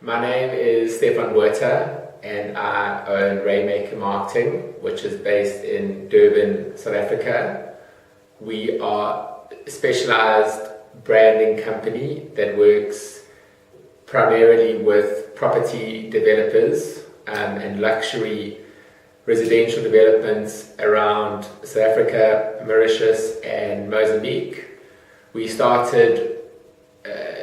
My name is Stefan Botha and I own Rainmaker Marketing, which is based in Durban, South Africa. We are a specialized branding company that works primarily with property developers and luxury residential developments around South Africa, Mauritius and Mozambique. We started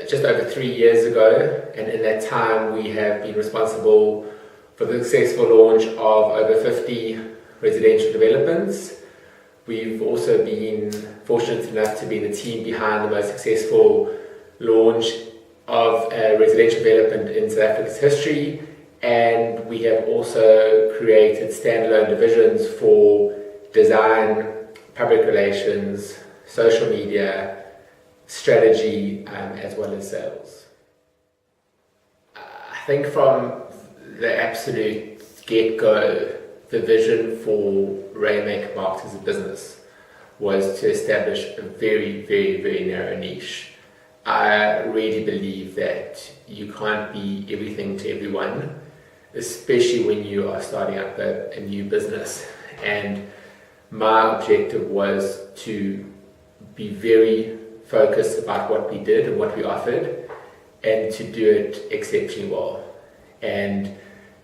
just over 3 years ago, and in that time we have been responsible for the successful launch of over 50 residential developments. We've also been fortunate enough to be the team behind the most successful launch of a residential development in South Africa's history, and we have also created standalone divisions for design, public relations, social media, strategy, as well as sales. I think from the absolute get-go, the vision for Rainmaker Marketing as a business was to establish a very, very, very narrow niche. I really believe that you can't be everything to everyone, especially when you are starting up a new business. And my objective was to be very focused about what we did and what we offered, and to do it exceptionally well, and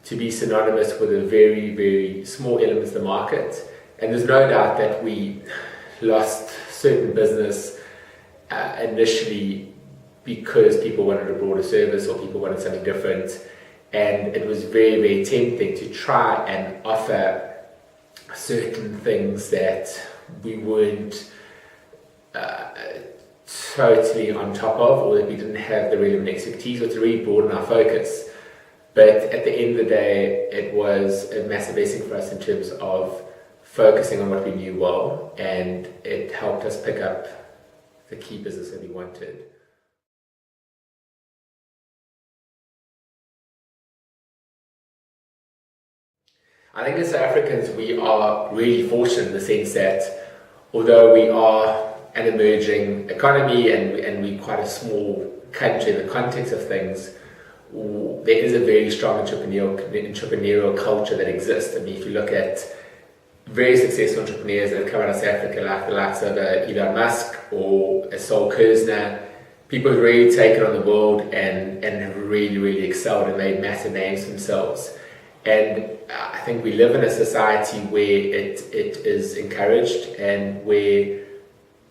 to be synonymous with a very, very small element of the market. And there's no doubt that we lost certain business initially because people wanted a broader service or people wanted something different, and it was very, very tempting to try and offer certain things that we weren't totally on top of, or that we didn't have the relevant expertise, or to really broaden our focus. But at the end of the day, it was a massive blessing for us in terms of focusing on what we knew well, and it helped us pick up the key business that we wanted. I think as South Africans, we are really fortunate in the sense that although we are an emerging economy and we're quite a small country in the context of things, there is a very strong entrepreneurial culture that exists. I mean, if you look at very successful entrepreneurs that have come out of South Africa, like the likes of Elon Musk or Saul Kerzner, people who've really taken on the world and have really, really excelled and made massive names for themselves. And I think we live in a society where it is encouraged, and where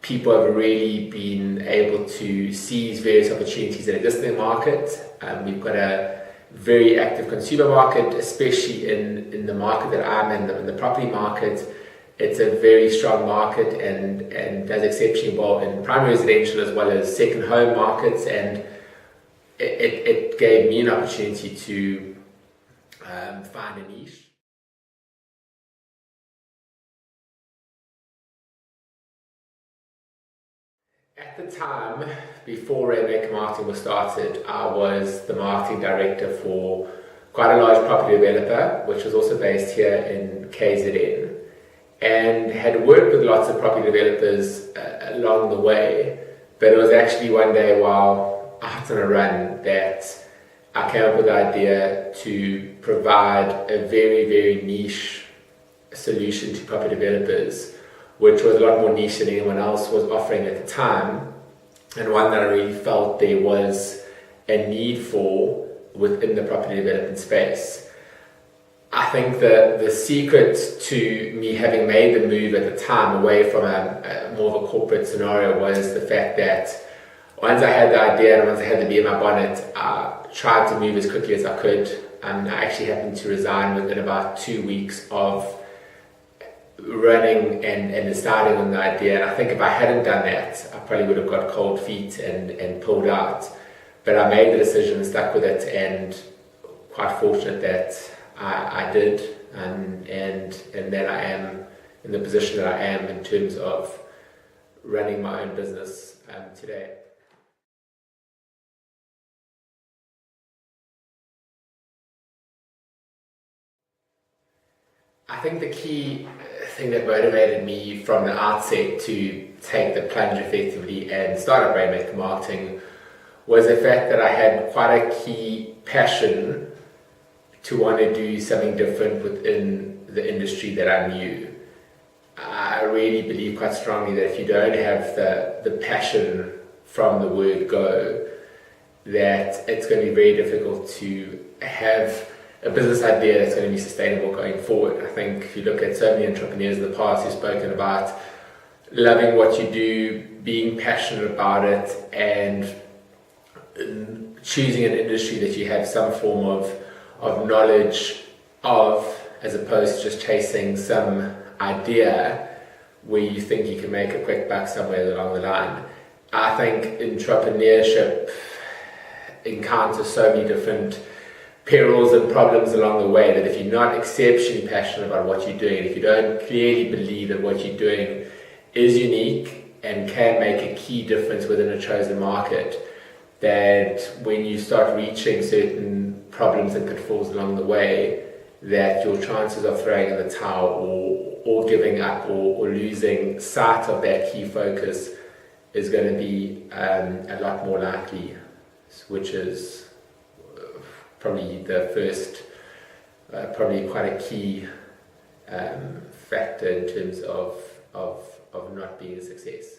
people have really been able to seize various opportunities that exist in the market. We've got a very active consumer market, especially in the market that I'm in the property market. It's a very strong market and does exceptionally well in primary residential as well as second home markets, and it gave me an opportunity to find a niche. At the time, before Rainmaker Marketing was started, I was the marketing director for quite a large property developer, which was also based here in KZN, and had worked with lots of property developers along the way. But it was actually one day while out on a run that I came up with the idea to provide a very, very niche solution to property developers, which was a lot more niche than anyone else was offering at the time, and one that I really felt there was a need for within the property development space. I think that the secret to me having made the move at the time away from a more of a corporate scenario was the fact that once I had the idea and once I had the bee in my bonnet, I tried to move as quickly as I could. I actually happened to resign within about 2 weeks of running and starting on the idea. And I think if I hadn't done that, I probably would have got cold feet and pulled out. But I made the decision and stuck with it, and quite fortunate that I did, and that I am in the position that I am in terms of running my own business today. I think the key thing that motivated me from the outset to take the plunge effectively and start up Rainmaker Marketing was the fact that I had quite a key passion to want to do something different within the industry that I knew. I really believe quite strongly that if you don't have the passion from the word go, that it's going to be very difficult to have a business idea that's going to be sustainable going forward. I think if you look at so many entrepreneurs in the past who've spoken about loving what you do, being passionate about it, and choosing an industry that you have some form of knowledge of, as opposed to just chasing some idea where you think you can make a quick buck somewhere along the line. I think entrepreneurship encounters so many different perils and problems along the way that if you're not exceptionally passionate about what you're doing, if you don't clearly believe that what you're doing is unique and can make a key difference within a chosen market, that when you start reaching certain problems and pitfalls along the way, that your chances of throwing in the towel or giving up or losing sight of that key focus is going to be a lot more likely, which is probably the first, probably quite a key factor in terms of not being a success.